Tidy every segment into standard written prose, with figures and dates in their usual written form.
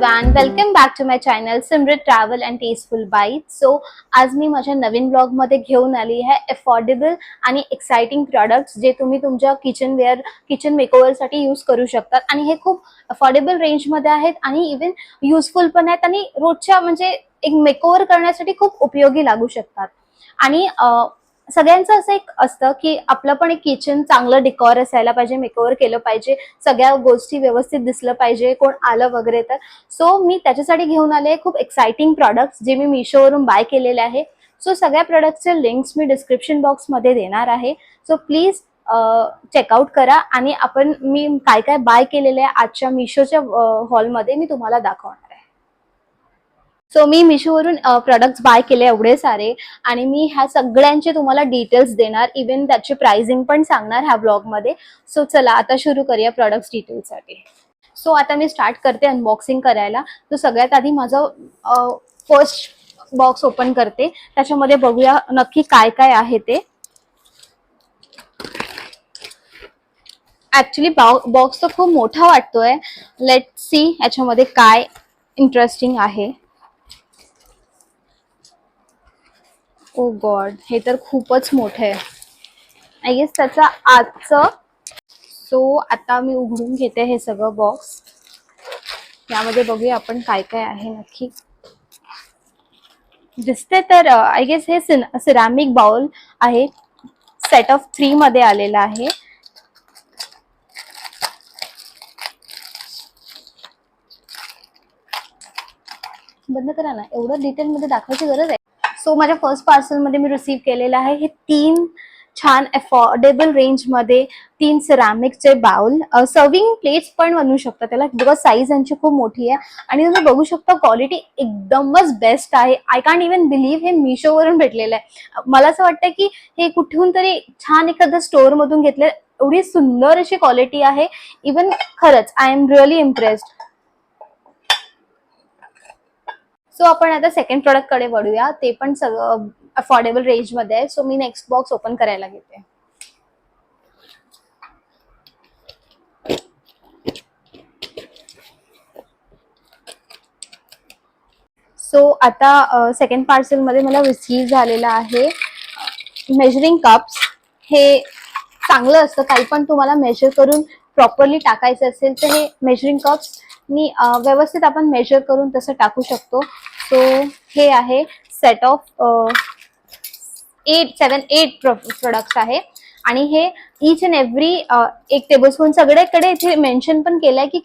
Everyone, welcome back to my channel Simrat travel and tasteful bite. So आज मी माझ्या नवीन blog मध्ये घेऊन आली आहे अफोर्डेबल आणि एक्साइटिंग प्रॉडक्ट्स जे तुम्ही तुमच्या किचन मेकओव्हर साठी यूज करू शकतात. आणि हे खूप अफोर्डेबल रेंज मध्ये आहेत आणि इवन युजफुल पण आहेत आणि रोजच्या म्हणजे एक मेकओव्हर करण्यासाठी खूप उपयोगी लागू शकतात. आणि सगळ्यांचं असं एक असतं की आपलं पण एक किचन चांगलं डेकोर असायला पाहिजे, मेकओव्हर केलं पाहिजे, सगळ्या गोष्टी व्यवस्थित दिसलं पाहिजे कोण आलं वगैरे तर. सो मी त्याच्यासाठी घेऊन आले खूप एक्साइटिंग प्रॉडक्ट्स जे मी मिशोवरून बाय केलेले आहे. सो सगळ्या प्रॉडक्टचे लिंक्स मी डिस्क्रिप्शन बॉक्स मध्ये देणार आहे. सो प्लीज चेकआउट करा आणि मी काय काय बाय केलेले आहे आजच्या मिशोच्या हॉलमध्ये मी तुम्हाला दाखवणार आहे. सो मी मिशोवरून प्रोडक्ट्स बाय केले एवढे सारे आणि मी ह्या सगळ्यांचे तुम्हाला डिटेल्स देणार, इवन त्याची प्राइसिंग पण सांगणार ह्या ब्लॉगमध्ये. सो चला आता सुरू करूया प्रोडक्ट्स डिटेल्ससाठी. सो आता मी स्टार्ट करते अनबॉक्सिंग करायला. तो सगळ्यात आधी माझं फर्स्ट बॉक्स ओपन करते, त्याच्यामध्ये बघूया नक्की काय काय आहे ते. ऍक्च्युली बॉक्स तर खूप मोठा वाटतोय. लेट सी याच्यामध्ये काय इंटरेस्टिंग आहे. ओ गॉड, हे तर खूपच मोठं आहे. आय गेस त्याचा आजचं. सो आता मी उघडून घेते हे सगळं बॉक्स. यामध्ये बघूया आपण काय काय आहे नक्की. दिसते तर आय गेस हे सिरामिक बाउल आहे. सेट ऑफ 3 मध्ये आलेला आहे. बंद करा ना, एवढं डिटेल मध्ये दाखवायची गरज आहे. सो माझ्या फर्स्ट पार्सल मध्ये मी रिसीव केलेलं आहे हे 3 छान अफोर्डेबल रेंज मध्ये 3 सिरामिकचे बाउल. सर्विंग प्लेट्स पण बनवू शकता त्याला, बिकॉज साईज यांची खूप मोठी आहे आणि तुम्ही बघू शकता क्वालिटी एकदमच बेस्ट आहे. आय कांट इवन बिलीव्ह हे मिशोवरून भेटलेलं आहे. मला असं वाटतं की हे कुठून तरी छान एखाद्या स्टोअर मधून घेतले. एवढी सुंदर अशी क्वालिटी आहे. इवन खरंच I am really impressed. So आपण आता सेकंड प्रोडक्ट कडे वळूया. ते पण सगळं अफोर्डेबल रेंज मध्ये आहे. सो मी नेक्स्ट बॉक्स ओपन करायला घेते. सो आता सेकंड पार्सल मध्ये मला रिसीव झालेला आहे मेजरिंग कप्स. हे चांगलं असतं, काही पण तुम्हाला मेजर करून प्रॉपरली टाकायचं असेल तर हे मेजरिंग कप्स मी व्यवस्थित आपण मेजर करून तसं टाकू शकतो. सो हे आहे सेट ऑफ 8 प्रोडक्ट्स आहे आणि हे इच अँड एव्हरी 1 टेबलस्पून सगळ्याकडे इथे मेन्शन पण केलंय की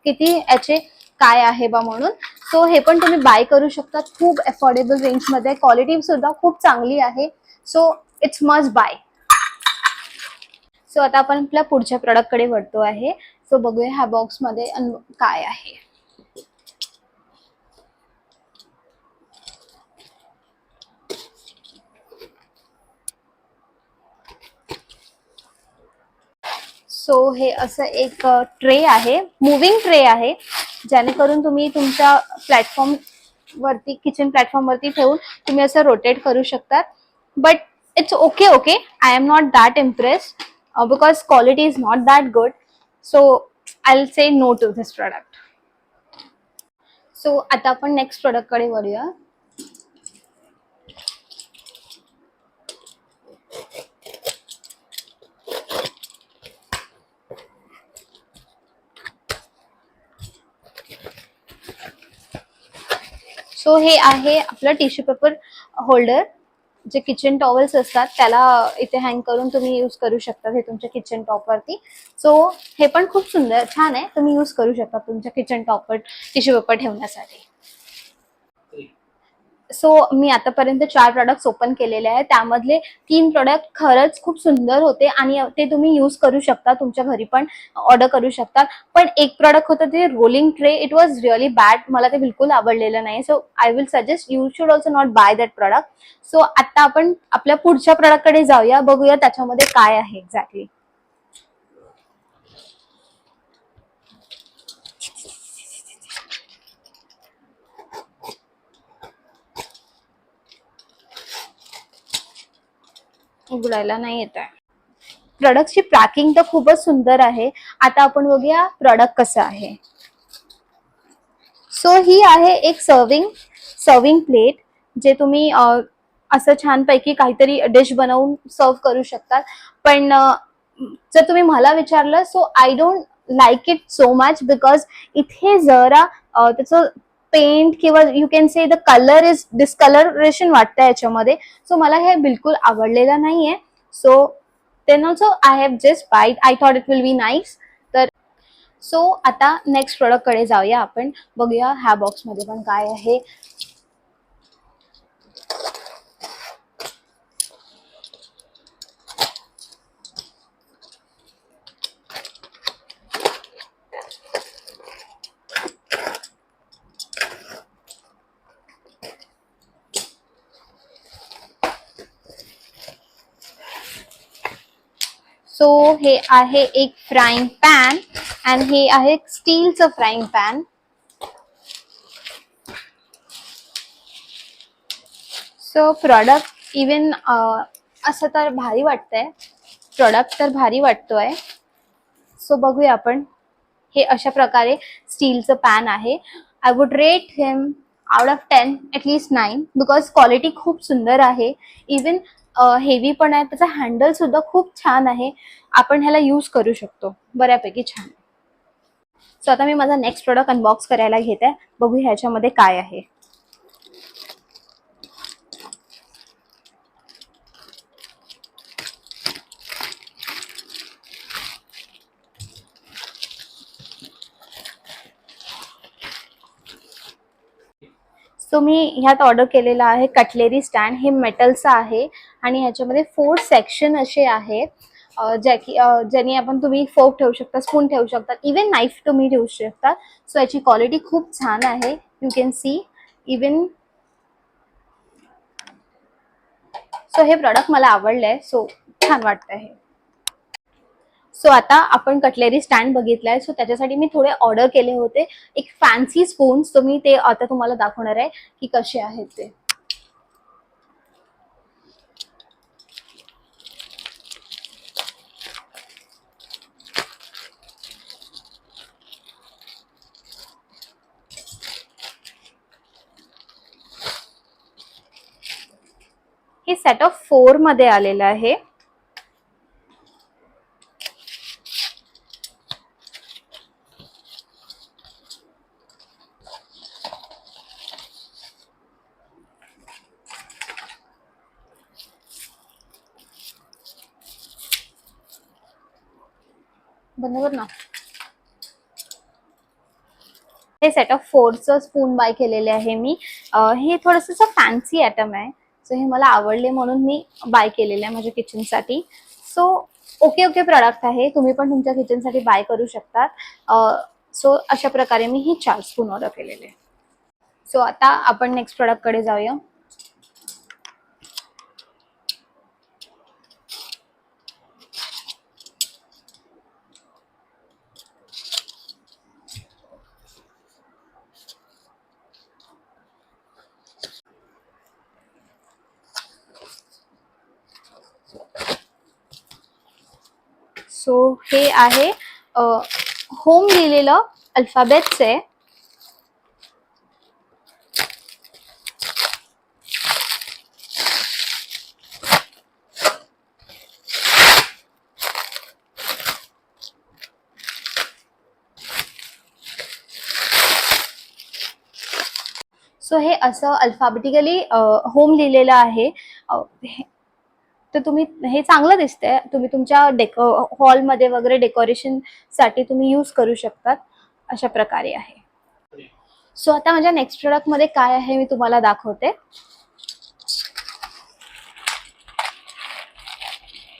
किती याचे काय आहे बा म्हणून. सो हे पण तुम्ही बाय करू शकता खूप अफोर्डेबल रेंज मध्ये. क्वालिटी सुद्धा खूप चांगली आहे. So it's must buy. So आता आपण आपल्या पुढच्या प्रोडक्ट कडे वळतो आहे. सो बघूया ह्या बॉक्स मध्ये काय आहे. सो हे असं एक ट्रे आहे, मुव्हिंग ट्रे आहे, जेणेकरून तुम्ही तुमच्या किचन प्लॅटफॉर्म वरती ठेवून तुम्ही असं रोटेट करू शकतात. But it's okay. I am not that impressed because quality is not that good. So I will say no to this product. So आता आपण नेक्स्ट प्रोडक्ट कडे वळूया. सो हे आहे आपलं टिश्यू पेपर होल्डर. जे किचन टॉवेल्स असतात त्याला इथे हँग करून तुम्ही यूज करू शकता हे तुमच्या किचन टॉप वरती. सो हे पण खूप सुंदर छान आहे, तुम्ही यूज करू शकता तुमच्या किचन टॉपवर टिश्यू पेपर ठेवण्यासाठी. सो मी आतापर्यंत 4 प्रोडक्ट्स ओपन केलेले आहेत. त्यामधले 3 प्रोडक्ट खरंच खूप सुंदर होते आणि ते तुम्ही यूज करू शकता, तुमच्या घरी पण ऑर्डर करू शकता. पण एक प्रोडक्ट होतं ते rolling tray. It was really bad. मला ते बिलकुल आवडलेलं नाही. So I will suggest you should also not buy that product. So आता आपण आपल्या पुढच्या प्रोडक्ट कडे जाऊया, बघूया त्याच्यामध्ये काय आहे एक्झॅक्टली. उघडायला नाही येत आहे. प्रोडक्टची पॅकिंग तर खूपच सुंदर आहे. आता आपण बघूया प्रोडक्ट कसं आहे. सो ही आहे एक सर्विंग प्लेट, जे तुम्ही असं छानपैकी काहीतरी डिश बनवून सर्व करू शकतात. पण जर तुम्ही मला विचारलं, so I don't like it so much, because इथे जरा त्याचं पेंट किंवा you can say the colour is discolouration वाटतं याच्यामध्ये. सो मला हे बिलकुल आवडलेलं नाहीये. So then also I have just bite, I thought it will be nice. तर सो आता नेक्स्ट प्रोडक्ट कडे जाऊया आपण. बघूया ह्या बॉक्स मध्ये पण काय आहे. सो हे आहे एक फ्राईंग पॅन, आणि हे आहे स्टीलचं frying pan. So product even असं तर भारी वाटतंय, प्रोडक्ट तर भारी वाटतोय. सो बघूया आपण. हे अशा प्रकारे स्टीलचं पॅन आहे. I would rate him out of 10 at least 9, because quality खूप सुंदर आहे. इवन हेवी पण आहे, त्याचा हँडल सुद्धा खूप छान आहे. आपण ह्याला यूज करू शकतो बऱ्यापैकी छान. सो आता मी माझा नेक्स्ट प्रोडक्ट अनबॉक्स करायला घेते. बघू ह्याच्यामध्ये काय आहे. सो मी ह्यात ऑर्डर केलेला आहे कटलेरी स्टँड. हे मेटलचं आहे आणि ह्याच्यामध्ये 4 सेक्शन असे आहेत, ज्याने आपण तुम्ही फोक ठेवू शकता, स्पून ठेवू शकता, इवन नाईफ तुम्ही ठेवू शकता. सो याची क्वालिटी खूप छान आहे. You can see even. So हे प्रोडक्ट मला आवडलंय. सो छान वाटतंय हे. सो आता आपण कटलेरी स्टँड बघितलाय. सो त्याच्यासाठी मी थोडे ऑर्डर केले होते, एक फॅन्सी स्पून्स. तो मी ते आता तुम्हाला दाखवणार आहे की कसे आहेत ते. हे सेट ऑफ 4 मध्ये आलेलं आहे. बरोबर ना. हे सेट ऑफ 4चं स्पून बाय केलेले आहे मी. हे थोडंसं फॅन्सी आयटम आहे. सो हे मला आवडले म्हणून मी बाय केलेलं आहे माझ्या किचनसाठी. सो ओके प्रोडक्ट आहे. तुम्ही पण तुमच्या किचनसाठी बाय करू शकतात. सो अशा प्रकारे मी ही 4 स्पून ऑर्डर केलेले. सो आता आपण नेक्स्ट प्रोडक्ट कडे जाऊया. सो हे आहे होम लिहिलेलं अल्फाबेट्स आहे. सो हे असं अल्फाबेटिकली होम लिहिलेलं आहे. तर तुम्ही हे चांगलं दिसतंय. तुम्ही तुमच्या हॉलमध्ये वगैरे डेकोरेशन साठी तुम्ही यूज करू शकतात. अशा प्रकारे आहे. सो आता माझ्या नेक्स्ट प्रोडक्ट मध्ये काय आहे मी तुम्हाला दाखवते.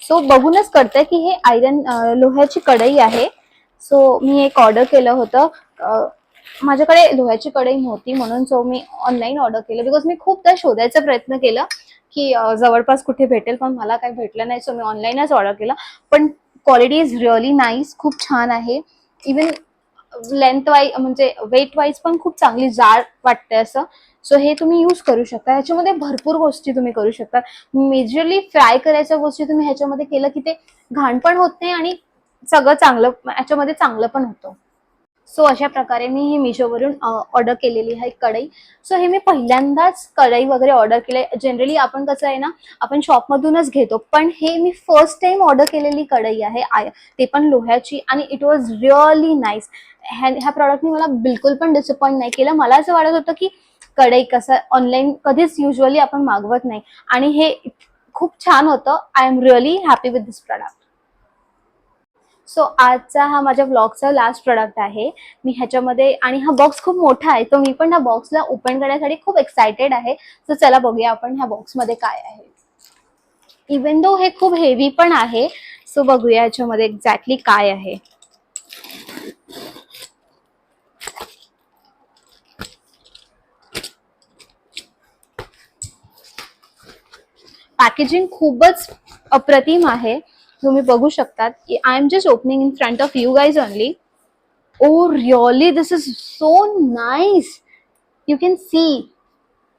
सो बघूनच कळतंय की हे आयरन लोह्याची कढई आहे. सो मी एक ऑर्डर केलं होतं. माझ्याकडे लोह्याची कढई नव्हती म्हणून सो मी ऑनलाईन ऑर्डर केलं, बिकॉज मी खूपदा शोधायचा प्रयत्न केला की जवळपास कुठे भेटेल, पण मला काही भेटलं नाही. सो मी ऑनलाईनच ऑर्डर केला. पण क्वालिटी इज रिअली नाईस, खूप छान आहे. इवन लेंथ वाईज म्हणजे वेट वाईज पण खूप चांगली जाड वाटते असं. सो हे तुम्ही यूज करू शकता. ह्याच्यामध्ये भरपूर गोष्टी तुम्ही करू शकता. मेजरली फ्राय करायच्या गोष्टी तुम्ही ह्याच्यामध्ये केलं की ते घाण पण होत नाही आणि सगळं चांगलं ह्याच्यामध्ये चांगलं पण होतं. सो अशा प्रकारे मी ही मिशोवरून ऑर्डर केलेली आहे कढई. सो हे मी पहिल्यांदाच कढई वगैरे ऑर्डर केले. जनरली आपण कसं आहे ना, आपण शॉपमधूनच घेतो, पण हे मी फर्स्ट टाइम ऑर्डर केलेली कढई आहे, ते पण लोह्याची, आणि इट वॉज रिअली नाईस. ह्या प्रॉडक्टनी मला बिलकुल पण डिसअपॉइंट नाही केलं. मला असं वाटत होतं की कढई कसं ऑनलाईन कधीच युजली आपण मागवत नाही, आणि हे खूप छान होतं. I am really happy with this product. So आजचा हा माझ्या ब्लॉगचा लास्ट प्रोडक्ट आहे. मी ह्याच्यामध्ये, आणि हा बॉक्स खूप मोठा आहे, तर मी पण ह्या बॉक्सला ओपन करण्यासाठी खूप एक्सायटेड आहे. सो चला बघूया आपण ह्या बॉक्समध्ये काय आहे. इवन दो हे खूप हेवी पण आहे. सो बघूया ह्याच्यामध्ये एक्झॅक्टली काय आहे. पॅकेजिंग खूपच अप्रतिम आहे. तुम्ही बघू शकतात. I am just opening in front of you guys only. Oh really this is so nice. You can C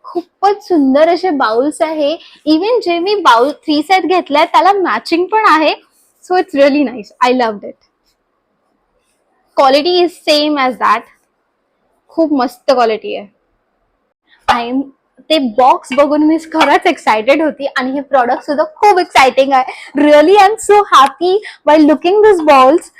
खूपच सुंदर असे बाउल्स आहे. इवन जे मी बाउल 3 सेट घेतलाय त्याला मॅचिंग पण आहे. So it's really nice. I loved it. Quality is same as that. खूप मस्त क्वालिटी आहे. आय एम ते बॉक्स बघून मी खरंच एक्सायटेड होती, आणि हे प्रॉडक्ट सुद्धा खूप एक्साइटिंग आहे. Really I am so happy by looking this bowls.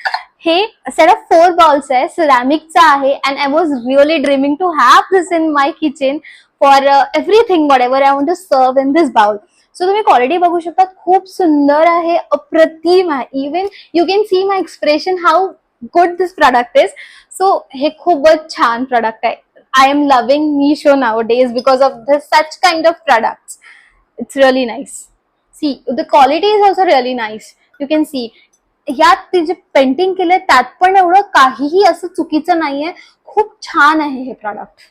हे सेट ऑफ 4 बाउल्स आहे, सिरॅमिकचा आहे, and I was really dreaming to have this in my kitchen for everything whatever I want to serve in this bowl. So तुम्ही quality बघू शकता, खूप सुंदर आहे, अप्रतिम आहे. Even you can see my expression how good this product is. So हे खूपच छान प्रोडक्ट आहे. I am loving Meesho nowadays because of this such kind of products. It's really nice. See, the quality is also really nice. You can see. यात ते जे painting केलंय त्यात पण एवढं काहीही असं चुकीचं नाहीये. खूप छान आहे हे प्रॉडक्ट.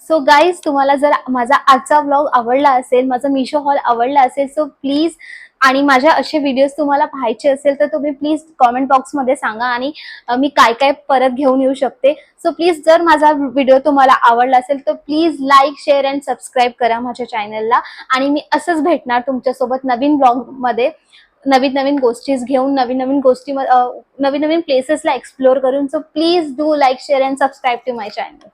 सो गाईज, तुम्हाला जर माझा आजचा व्लॉग आवडला असेल, माझा मिशो हॉल आवडला असेल, सो प्लीज, आणि माझ्या असे व्हिडिओज तुम्हाला पाहायचे असेल तर तुम्ही प्लीज कॉमेंट बॉक्समध्ये सांगा, आणि मी काय काय परत घेऊन येऊ शकते. सो प्लीज, जर माझा व्हिडिओ तुम्हाला आवडला असेल तर please like, share and subscribe करा माझ्या चॅनलला. आणि मी असंच भेटणार तुमच्यासोबत नवीन ब्लॉगमध्ये, नवीन नवीन गोष्टीज घेऊन, नवीन नवीन गोष्टी, नवीन नवीन प्लेसेसला एक्सप्लोर करून. So please do like, share and subscribe to my channel.